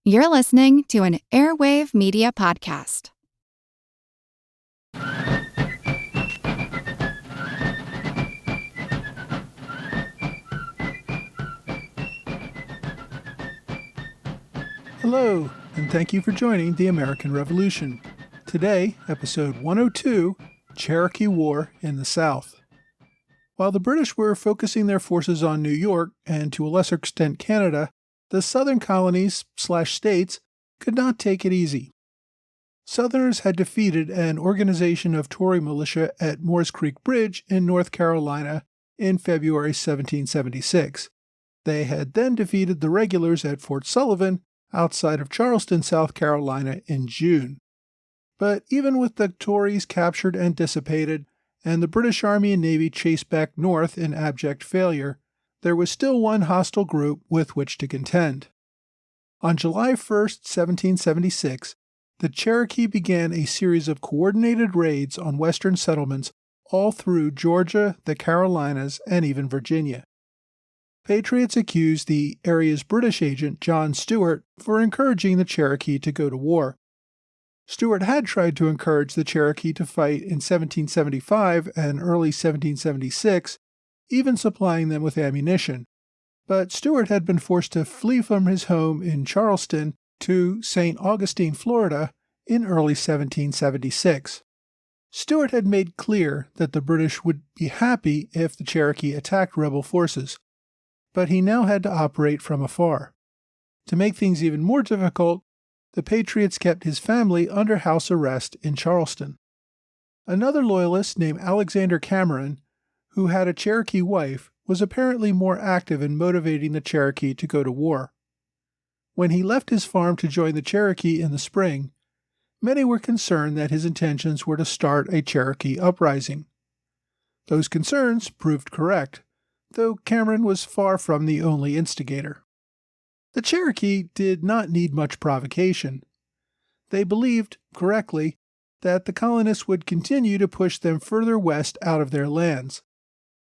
You're listening to an Airwave Media Podcast. Hello, and thank you for joining the American Revolution. Today, episode 102, Cherokee War in the South. While the British were focusing their forces on New York, and to a lesser extent Canada, the southern colonies/states could not take it easy. Southerners had defeated an organization of Tory militia at Moores Creek Bridge in North Carolina in February 1776. They had then defeated the regulars at Fort Sullivan outside of Charleston, South Carolina in June. But even with the Tories captured and dissipated, and the British Army and Navy chased back north in abject failure, there was still one hostile group with which to contend. On July 1, 1776, the Cherokee began a series of coordinated raids on western settlements all through Georgia, the Carolinas, and even Virginia. Patriots accused the area's British agent, John Stuart, for encouraging the Cherokee to go to war. Stuart had tried to encourage the Cherokee to fight in 1775 and early 1776, even supplying them with ammunition. But Stuart had been forced to flee from his home in Charleston to St. Augustine, Florida, in early 1776. Stuart had made clear that the British would be happy if the Cherokee attacked rebel forces, but he now had to operate from afar. To make things even more difficult, the Patriots kept his family under house arrest in Charleston. Another loyalist named Alexander Cameron, who had a Cherokee wife, was apparently more active in motivating the Cherokee to go to war. When he left his farm to join the Cherokee in the spring, many were concerned that his intentions were to start a Cherokee uprising. Those concerns proved correct, though Cameron was far from the only instigator. The Cherokee did not need much provocation. They believed, correctly, that the colonists would continue to push them further west out of their lands.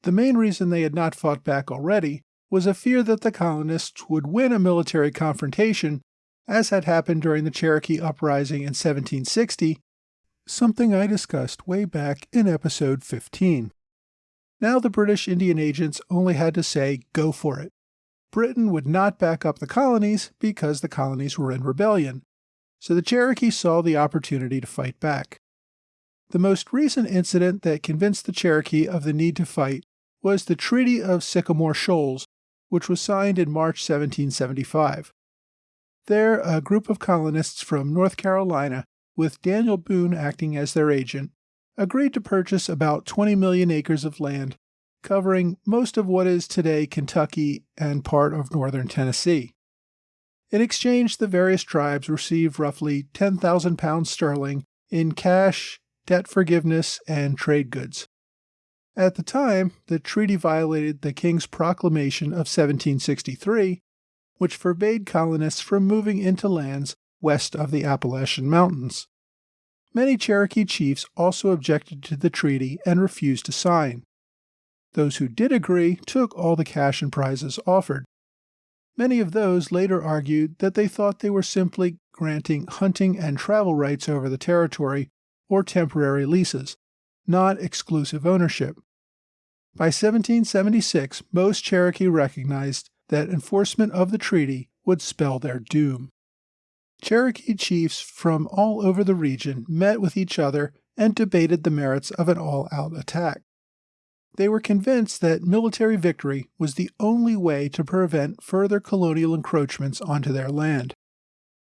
The main reason they had not fought back already was a fear that the colonists would win a military confrontation, as had happened during the Cherokee Uprising in 1760, something I discussed way back in episode 15. Now the British Indian agents only had to say, "Go for it." Britain would not back up the colonies because the colonies were in rebellion, so the Cherokee saw the opportunity to fight back. The most recent incident that convinced the Cherokee of the need to fight was the Treaty of Sycamore Shoals, which was signed in March 1775. There, a group of colonists from North Carolina, with Daniel Boone acting as their agent, agreed to purchase about 20 million acres of land, covering most of what is today Kentucky and part of northern Tennessee. In exchange, the various tribes received roughly 10,000 pounds sterling in cash, debt forgiveness, and trade goods. At the time, the treaty violated the King's Proclamation of 1763, which forbade colonists from moving into lands west of the Appalachian Mountains. Many Cherokee chiefs also objected to the treaty and refused to sign. Those who did agree took all the cash and prizes offered. Many of those later argued that they thought they were simply granting hunting and travel rights over the territory or temporary leases, not exclusive ownership. By 1776, most Cherokee recognized that enforcement of the treaty would spell their doom. Cherokee chiefs from all over the region met with each other and debated the merits of an all-out attack. They were convinced that military victory was the only way to prevent further colonial encroachments onto their land.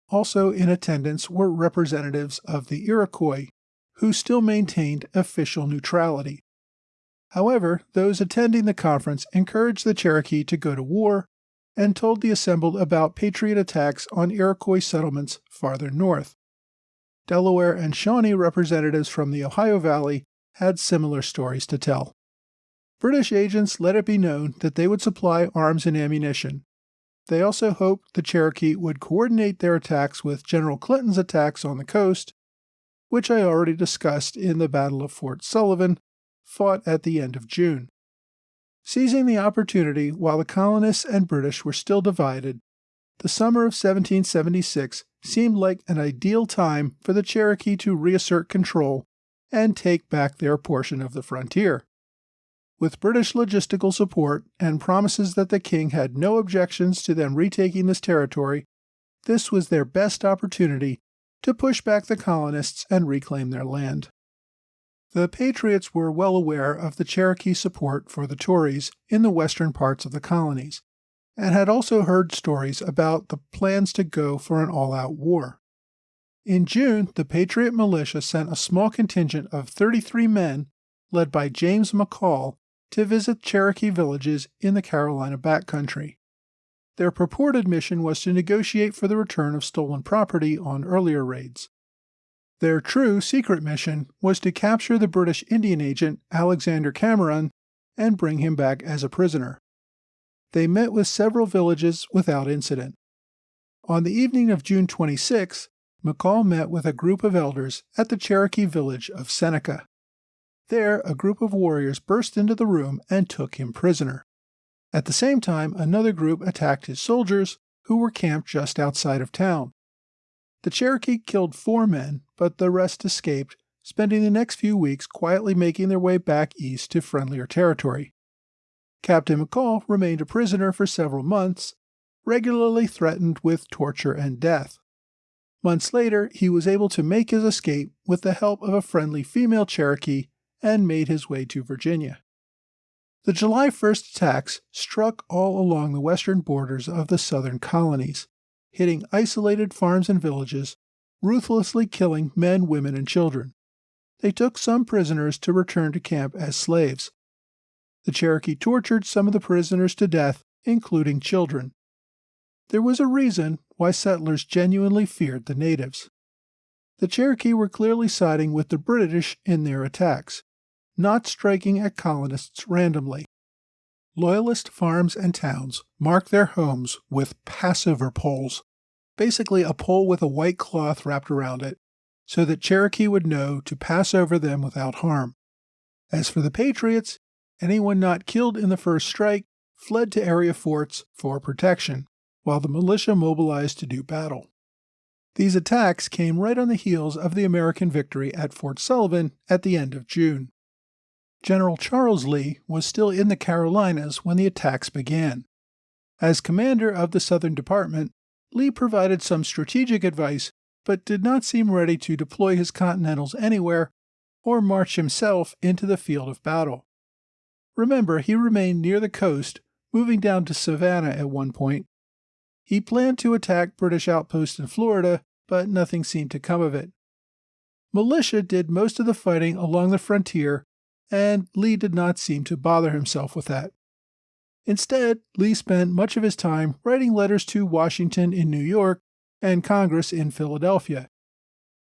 Also in attendance were representatives of the Iroquois, who still maintained official neutrality. However, those attending the conference encouraged the Cherokee to go to war and told the assembled about Patriot attacks on Iroquois settlements farther north. Delaware and Shawnee representatives from the Ohio Valley had similar stories to tell. British agents let it be known that they would supply arms and ammunition. They also hoped the Cherokee would coordinate their attacks with General Clinton's attacks on the coast, which I already discussed in the Battle of Fort Sullivan, fought at the end of June. Seizing the opportunity while the colonists and British were still divided, The summer of 1776 seemed like an ideal time for the Cherokee to reassert control and take back their portion of the frontier. With British logistical support and promises that the king had no objections to them retaking this territory, this was their best opportunity to push back the colonists and reclaim their land. The Patriots were well aware of the Cherokee support for the Tories in the western parts of the colonies, and had also heard stories about the plans to go for an all-out war. In June, the Patriot militia sent a small contingent of 33 men, led by James McCall, to visit Cherokee villages in the Carolina backcountry. Their purported mission was to negotiate for the return of stolen property on earlier raids. Their true secret mission was to capture the British Indian agent Alexander Cameron and bring him back as a prisoner. They met with several villages without incident. On the evening of June 26, McCall met with a group of elders at the Cherokee village of Seneca. There, a group of warriors burst into the room and took him prisoner. At the same time, another group attacked his soldiers, who were camped just outside of town. The Cherokee killed 4 men, but the rest escaped, spending the next few weeks quietly making their way back east to friendlier territory. Captain McCall remained a prisoner for several months, regularly threatened with torture and death. Months later, he was able to make his escape with the help of a friendly female Cherokee and made his way to Virginia. The July 1st attacks struck all along the western borders of the southern colonies, hitting isolated farms and villages, ruthlessly killing men, women, and children. They took some prisoners to return to camp as slaves. The Cherokee tortured some of the prisoners to death, including children. There was a reason why settlers genuinely feared the natives. The Cherokee were clearly siding with the British in their attacks, not striking at colonists randomly. Loyalist farms and towns marked their homes with Passover poles, basically a pole with a white cloth wrapped around it, so that Cherokee would know to pass over them without harm. As for the Patriots, anyone not killed in the first strike fled to area forts for protection, while the militia mobilized to do battle. These attacks came right on the heels of the American victory at Fort Sullivan at the end of June. General Charles Lee was still in the Carolinas when the attacks began. As commander of the Southern Department, Lee provided some strategic advice, but did not seem ready to deploy his Continentals anywhere or march himself into the field of battle. Remember, he remained near the coast, moving down to Savannah at one point. He planned to attack British outposts in Florida, but nothing seemed to come of it. Militia did most of the fighting along the frontier, and Lee did not seem to bother himself with that. Instead, Lee spent much of his time writing letters to Washington in New York and Congress in Philadelphia.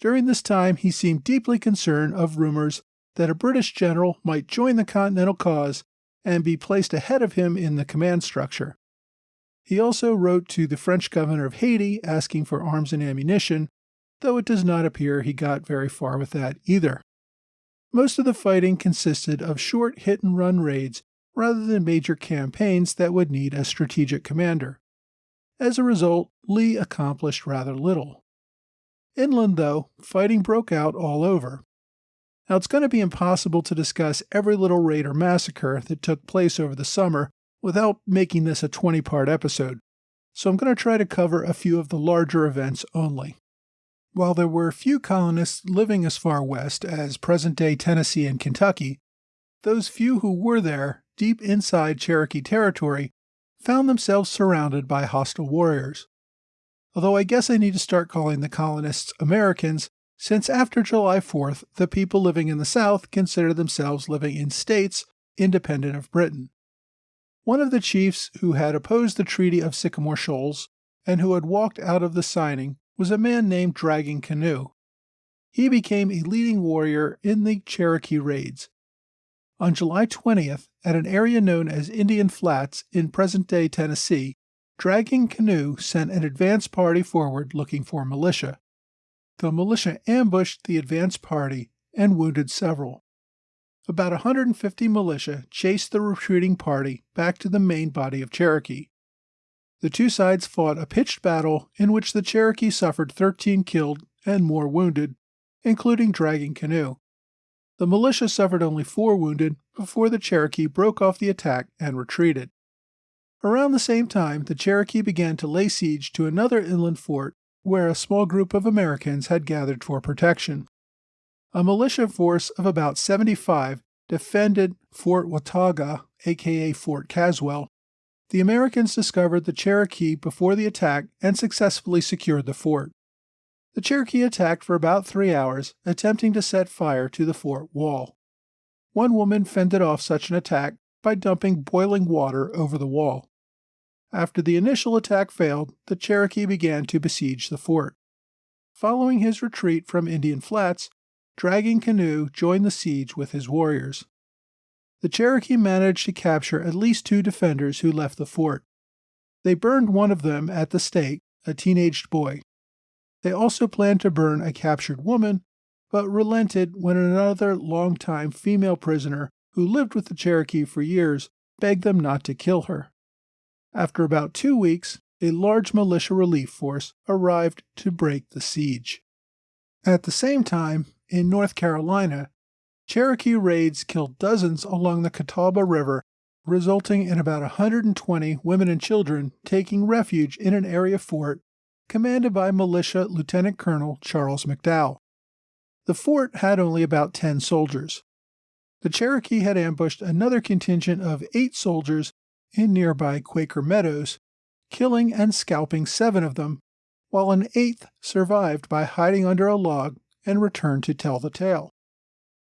During this time, he seemed deeply concerned of rumors that a British general might join the Continental cause and be placed ahead of him in the command structure. He also wrote to the French governor of Haiti asking for arms and ammunition, though it does not appear he got very far with that either. Most of the fighting consisted of short hit-and-run raids rather than major campaigns that would need a strategic commander. As a result, Lee accomplished rather little. Inland, though, fighting broke out all over. Now, it's going to be impossible to discuss every little raid or massacre that took place over the summer without making this a 20-part episode, so I'm going to try to cover a few of the larger events only. While there were few colonists living as far west as present-day Tennessee and Kentucky, those few who were there, deep inside Cherokee territory, found themselves surrounded by hostile warriors. Although I guess I need to start calling the colonists Americans, since after July 4th, the people living in the South consider themselves living in states independent of Britain. One of the chiefs who had opposed the Treaty of Sycamore Shoals and who had walked out of the signing was a man named Dragging Canoe. He became a leading warrior in the Cherokee raids. On July 20th, at an area known as Indian Flats in present-day Tennessee, Dragging Canoe sent an advance party forward looking for militia. The militia ambushed the advance party and wounded several. About 150 militia chased the retreating party back to the main body of Cherokee. The two sides fought a pitched battle in which the Cherokee suffered 13 killed and more wounded, including Dragging Canoe. The militia suffered only 4 wounded before the Cherokee broke off the attack and retreated. Around the same time, the Cherokee began to lay siege to another inland fort where a small group of Americans had gathered for protection. A militia force of about 75 defended Fort Watauga, aka Fort Caswell. The Americans discovered the Cherokee before the attack and successfully secured the fort. The Cherokee attacked for about 3 hours, attempting to set fire to the fort wall. One woman fended off such an attack by dumping boiling water over the wall. After the initial attack failed, the Cherokee began to besiege the fort. Following his retreat from Indian Flats, Dragging Canoe joined the siege with his warriors. The Cherokee managed to capture at least 2 defenders who left the fort. They burned one of them at the stake, a teenaged boy. They also planned to burn a captured woman, but relented when another longtime female prisoner who lived with the Cherokee for years begged them not to kill her. After about 2 weeks, a large militia relief force arrived to break the siege. At the same time, in North Carolina, Cherokee raids killed dozens along the Catawba River, resulting in about 120 women and children taking refuge in an area fort commanded by Militia Lieutenant Colonel Charles McDowell. The fort had only about 10 soldiers. The Cherokee had ambushed another contingent of 8 soldiers in nearby Quaker Meadows, killing and scalping 7 of them, while an 8th survived by hiding under a log and returned to tell the tale.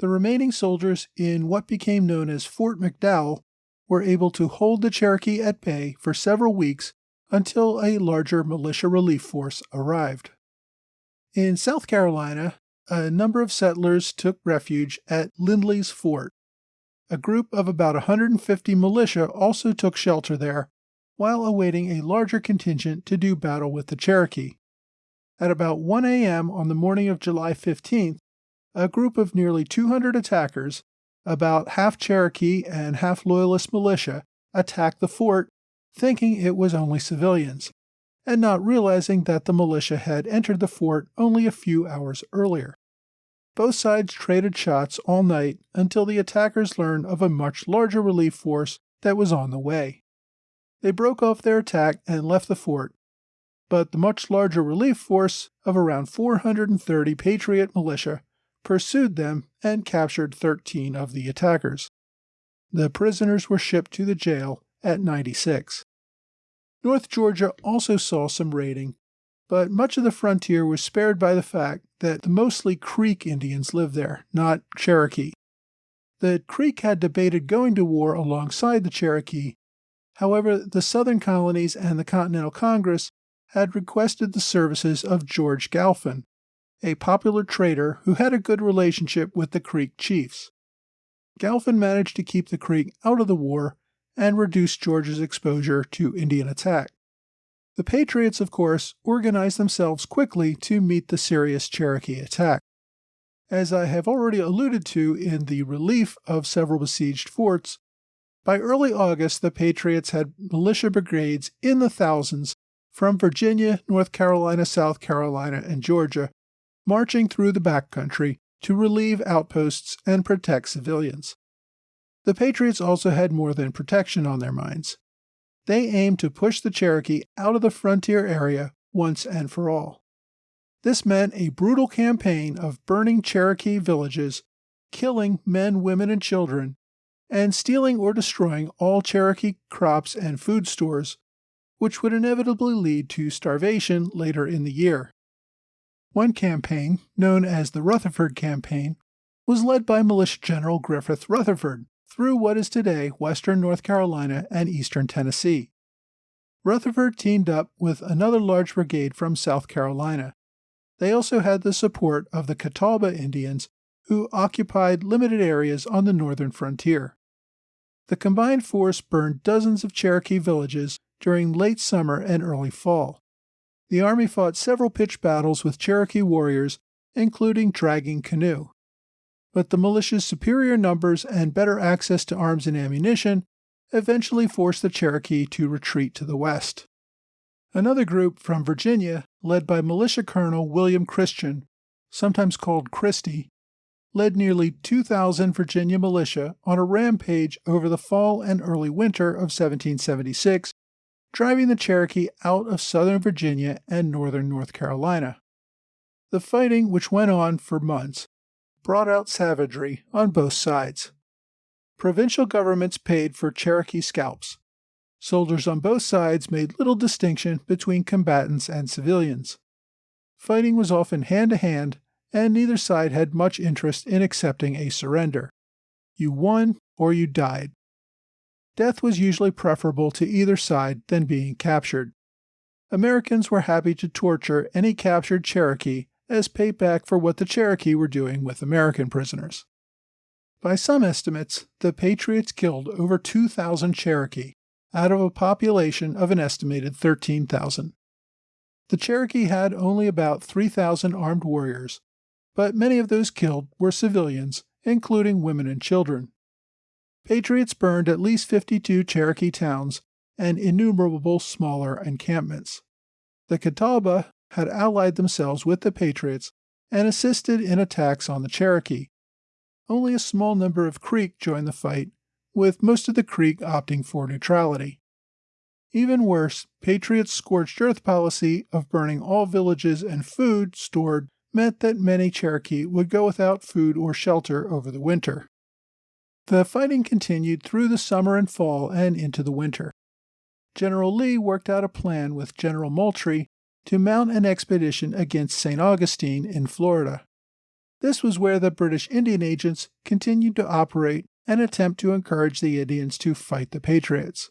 The remaining soldiers in what became known as Fort McDowell were able to hold the Cherokee at bay for several weeks until a larger militia relief force arrived. In South Carolina, a number of settlers took refuge at Lindley's Fort. A group of about 150 militia also took shelter there, while awaiting a larger contingent to do battle with the Cherokee. At about 1 a.m. on the morning of July 15th, a group of nearly 200 attackers, about half Cherokee and half Loyalist militia, attacked the fort, thinking it was only civilians, and not realizing that the militia had entered the fort only a few hours earlier. Both sides traded shots all night until the attackers learned of a much larger relief force that was on the way. They broke off their attack and left the fort, but the much larger relief force of around 430 Patriot militia pursued them and captured 13 of the attackers. The prisoners were shipped to the jail at 96. North Georgia also saw some raiding, but much of the frontier was spared by the fact that the mostly Creek Indians lived there, not Cherokee. The Creek had debated going to war alongside the Cherokee. However, the Southern colonies and the Continental Congress had requested the services of George Galphin, a popular trader who had a good relationship with the Creek chiefs. Galphin managed to keep the Creek out of the war and reduce George's exposure to Indian attack. The Patriots, of course, organized themselves quickly to meet the serious Cherokee attack. As I have already alluded to in the relief of several besieged forts, by early August the Patriots had militia brigades in the thousands from Virginia, North Carolina, South Carolina, and Georgia, marching through the backcountry to relieve outposts and protect civilians. The Patriots also had more than protection on their minds. They aimed to push the Cherokee out of the frontier area once and for all. This meant a brutal campaign of burning Cherokee villages, killing men, women, and children, and stealing or destroying all Cherokee crops and food stores, which would inevitably lead to starvation later in the year. One campaign, known as the Rutherford Campaign, was led by Militia General Griffith Rutherford through what is today western North Carolina and eastern Tennessee. Rutherford teamed up with another large brigade from South Carolina. They also had the support of the Catawba Indians, who occupied limited areas on the northern frontier. The combined force burned dozens of Cherokee villages during late summer and early fall. The army fought several pitched battles with Cherokee warriors, including Dragging Canoe. But the militia's superior numbers and better access to arms and ammunition eventually forced the Cherokee to retreat to the west. Another group from Virginia, led by Militia Colonel William Christian, sometimes called Christie, led nearly 2,000 Virginia militia on a rampage over the fall and early winter of 1776, driving the Cherokee out of southern Virginia and northern North Carolina. The fighting, which went on for months, brought out savagery on both sides. Provincial governments paid for Cherokee scalps. Soldiers on both sides made little distinction between combatants and civilians. Fighting was often hand-to-hand, and neither side had much interest in accepting a surrender. You won or you died. Death was usually preferable to either side than being captured. Americans were happy to torture any captured Cherokee as payback for what the Cherokee were doing with American prisoners. By some estimates, the Patriots killed over 2,000 Cherokee out of a population of an estimated 13,000. The Cherokee had only about 3,000 armed warriors, but many of those killed were civilians, including women and children. Patriots burned at least 52 Cherokee towns and innumerable smaller encampments. The Catawba had allied themselves with the Patriots and assisted in attacks on the Cherokee. Only a small number of Creek joined the fight, with most of the Creek opting for neutrality. Even worse, Patriots' scorched earth policy of burning all villages and food stored meant that many Cherokee would go without food or shelter over the winter. The fighting continued through the summer and fall and into the winter. General Lee worked out a plan with General Moultrie to mount an expedition against St. Augustine in Florida. This was where the British Indian agents continued to operate and attempt to encourage the Indians to fight the Patriots.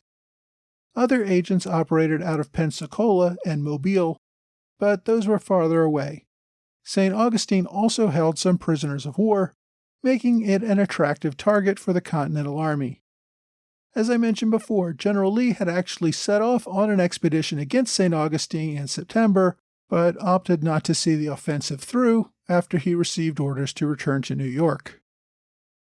Other agents operated out of Pensacola and Mobile, but those were farther away. St. Augustine also held some prisoners of war, making it an attractive target for the Continental Army. As I mentioned before, General Lee had actually set off on an expedition against St. Augustine in September, but opted not to see the offensive through after he received orders to return to New York.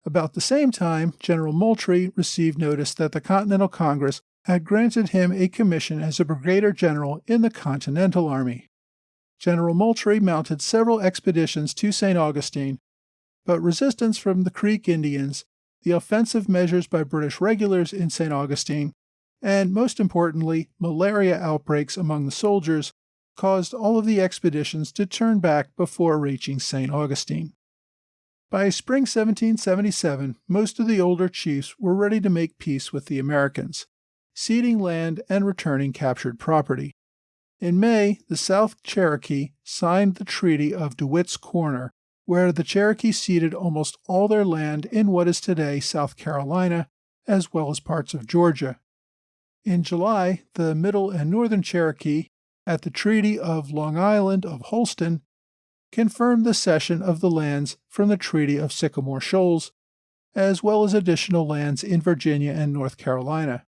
About the same time, General Moultrie received notice that the Continental Congress had granted him a commission as a brigadier general in the Continental Army. General Moultrie mounted several expeditions to St. Augustine, but resistance from the Creek Indians, the offensive measures by British regulars in St. Augustine, and most importantly, malaria outbreaks among the soldiers caused all of the expeditions to turn back before reaching St. Augustine. By spring 1777, most of the older chiefs were ready to make peace with the Americans, ceding land and returning captured property. In May, the South Cherokee signed the Treaty of DeWitt's Corner, where the Cherokee ceded almost all their land in what is today South Carolina, as well as parts of Georgia. In July, the Middle and Northern Cherokee, at the Treaty of Long Island of Holston, confirmed the cession of the lands from the Treaty of Sycamore Shoals, as well as additional lands in Virginia and North Carolina.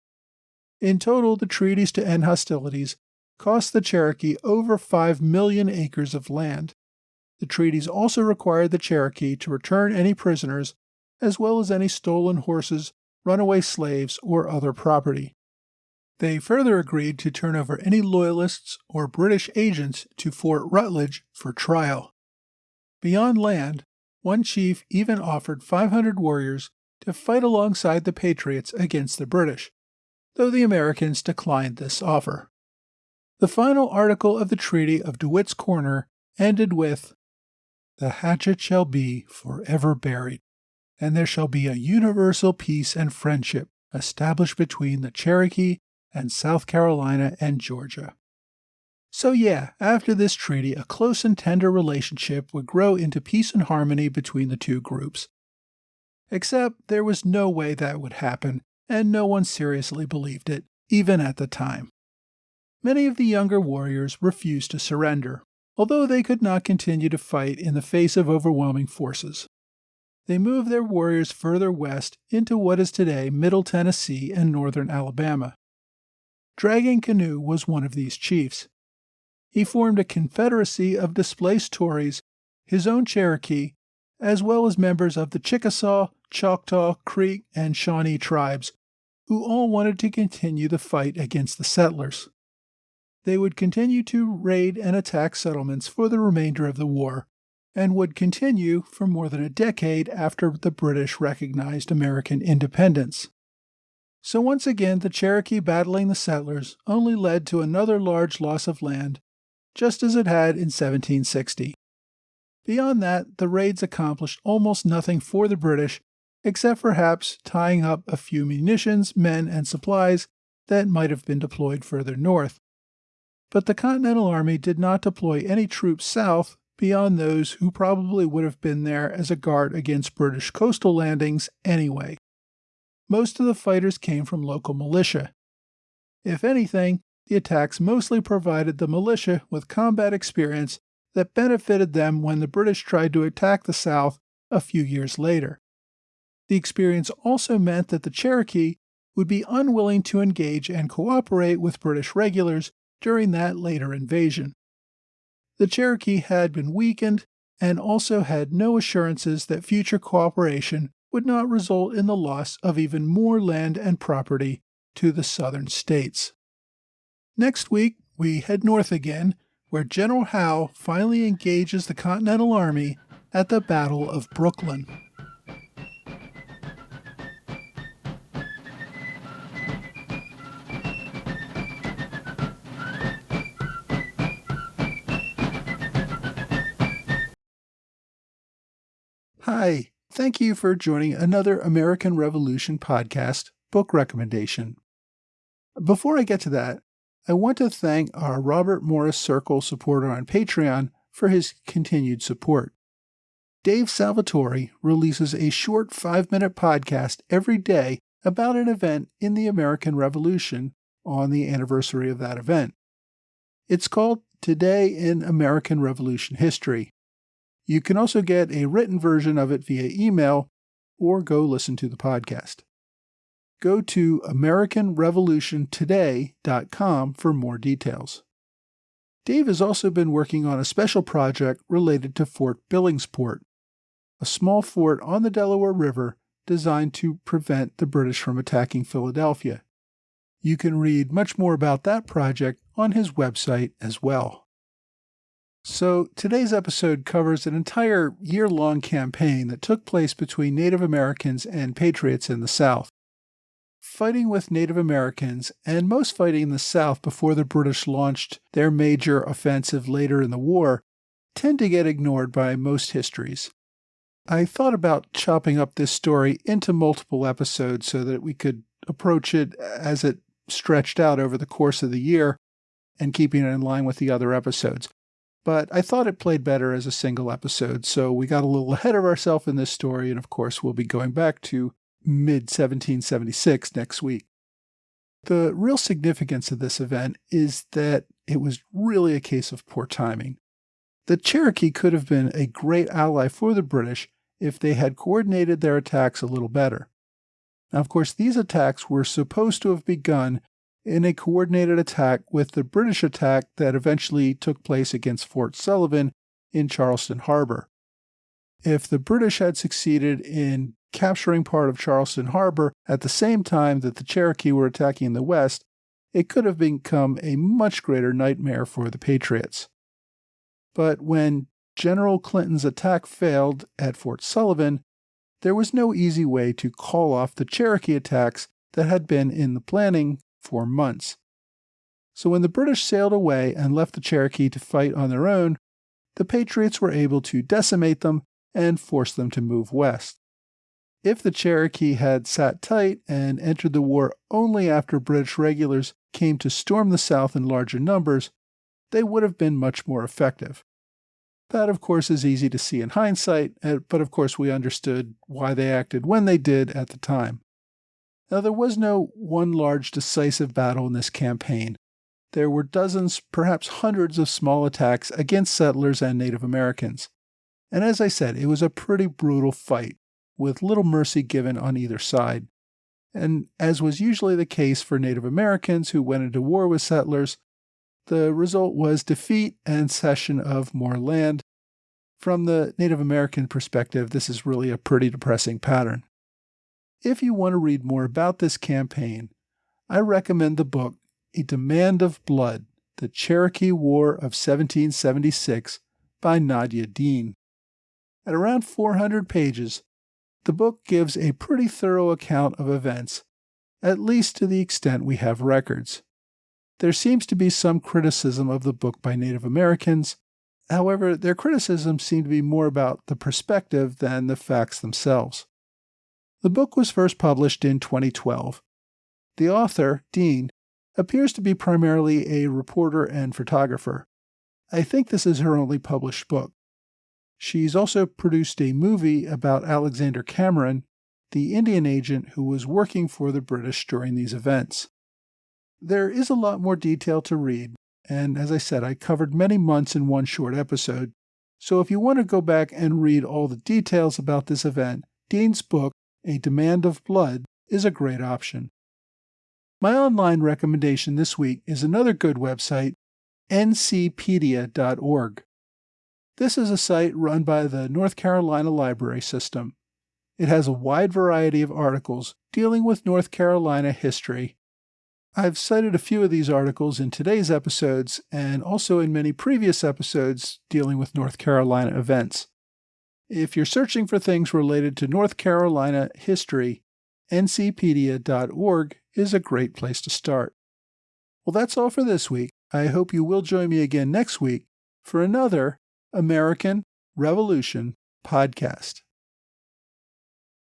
In total, the treaties to end hostilities cost the Cherokee over 5 million acres of land. The treaties also required the Cherokee to return any prisoners, as well as any stolen horses, runaway slaves, or other property. They further agreed to turn over any loyalists or British agents to Fort Rutledge for trial. Beyond land, one chief even offered 500 warriors to fight alongside the Patriots against the British, though the Americans declined this offer. The final article of the Treaty of DeWitt's Corner ended with, "The hatchet shall be forever buried, and there shall be a universal peace and friendship established between the Cherokee and South Carolina and Georgia." So yeah, after this treaty, a close and tender relationship would grow into peace and harmony between the two groups. Except there was no way that would happen, and no one seriously believed it, even at the time. Many of the younger warriors refused to surrender, although they could not continue to fight in the face of overwhelming forces. They moved their warriors further west into what is today Middle Tennessee and northern Alabama. Dragging Canoe was one of these chiefs. He formed a confederacy of displaced Tories, his own Cherokee, as well as members of the Chickasaw, Choctaw, Creek, and Shawnee tribes, who all wanted to continue the fight against the settlers. They would continue to raid and attack settlements for the remainder of the war, and would continue for more than a decade after the British recognized American independence. So once again, the Cherokee battling the settlers only led to another large loss of land, just as it had in 1760. Beyond that, the raids accomplished almost nothing for the British, except perhaps tying up a few munitions, men, and supplies that might have been deployed further north. But the Continental Army did not deploy any troops south beyond those who probably would have been there as a guard against British coastal landings anyway. Most of the fighters came from local militia. If anything, the attacks mostly provided the militia with combat experience that benefited them when the British tried to attack the South a few years later. The experience also meant that the Cherokee would be unwilling to engage and cooperate with British regulars during that later invasion. The Cherokee had been weakened and also had no assurances that future cooperation would not result in the loss of even more land and property to the southern states. Next week, we head north again, where General Howe finally engages the Continental Army at the Battle of Brooklyn. Hi, thank you for joining another American Revolution podcast book recommendation. Before I get to that, I want to thank our Robert Morris Circle supporter on Patreon for his continued support. Dave Salvatore releases a short 5-minute podcast every day about an event in the American Revolution on the anniversary of that event. It's called Today in American Revolution History. You can also get a written version of it via email or go listen to the podcast. Go to AmericanRevolutionToday.com for more details. Dave has also been working on a special project related to Fort Billingsport, a small fort on the Delaware River designed to prevent the British from attacking Philadelphia. You can read much more about that project on his website as well. So today's episode covers an entire year-long campaign that took place between Native Americans and Patriots in the South. Fighting with Native Americans, and most fighting in the South before the British launched their major offensive later in the war, tend to get ignored by most histories. I thought about chopping up this story into multiple episodes so that we could approach it as it stretched out over the course of the year and keeping it in line with the other episodes. But I thought it played better as a single episode, so we got a little ahead of ourselves in this story, and of course we'll be going back to mid-1776 next week. The real significance of this event is that it was really a case of poor timing. The Cherokee could have been a great ally for the British if they had coordinated their attacks a little better. Now, of course, these attacks were supposed to have begun in a coordinated attack with the British attack that eventually took place against Fort Sullivan in Charleston Harbor. If the British had succeeded in capturing part of Charleston Harbor at the same time that the Cherokee were attacking the West, it could have become a much greater nightmare for the Patriots. But when General Clinton's attack failed at Fort Sullivan, there was no easy way to call off the Cherokee attacks that had been in the planning for months. So when the British sailed away and left the Cherokee to fight on their own, the Patriots were able to decimate them and force them to move west. If the Cherokee had sat tight and entered the war only after British regulars came to storm the South in larger numbers, they would have been much more effective. That, of course, is easy to see in hindsight, but of course we understood why they acted when they did at the time. Now, there was no one large decisive battle in this campaign. There were dozens, perhaps hundreds of small attacks against settlers and Native Americans. And as I said, it was a pretty brutal fight, with little mercy given on either side. And as was usually the case for Native Americans who went into war with settlers, the result was defeat and cession of more land. From the Native American perspective, this is really a pretty depressing pattern. If you want to read more about this campaign, I recommend the book A Demand of Blood, The Cherokee War of 1776 by Nadia Dean. At around 400 pages, the book gives a pretty thorough account of events, at least to the extent we have records. There seems to be some criticism of the book by Native Americans. However, their criticisms seem to be more about the perspective than the facts themselves. The book was first published in 2012. The author, Dean, appears to be primarily a reporter and photographer. I think this is her only published book. She's also produced a movie about Alexander Cameron, the Indian agent who was working for the British during these events. There is a lot more detail to read, and as I said, I covered many months in one short episode, so if you want to go back and read all the details about this event, Dean's book, A Demand of Blood, is a great option. My online recommendation this week is another good website, ncpedia.org. This is a site run by the North Carolina Library System. It has a wide variety of articles dealing with North Carolina history. I've cited a few of these articles in today's episodes and also in many previous episodes dealing with North Carolina events. If you're searching for things related to North Carolina history, ncpedia.org is a great place to start. Well, that's all for this week. I hope you will join me again next week for another American Revolution podcast.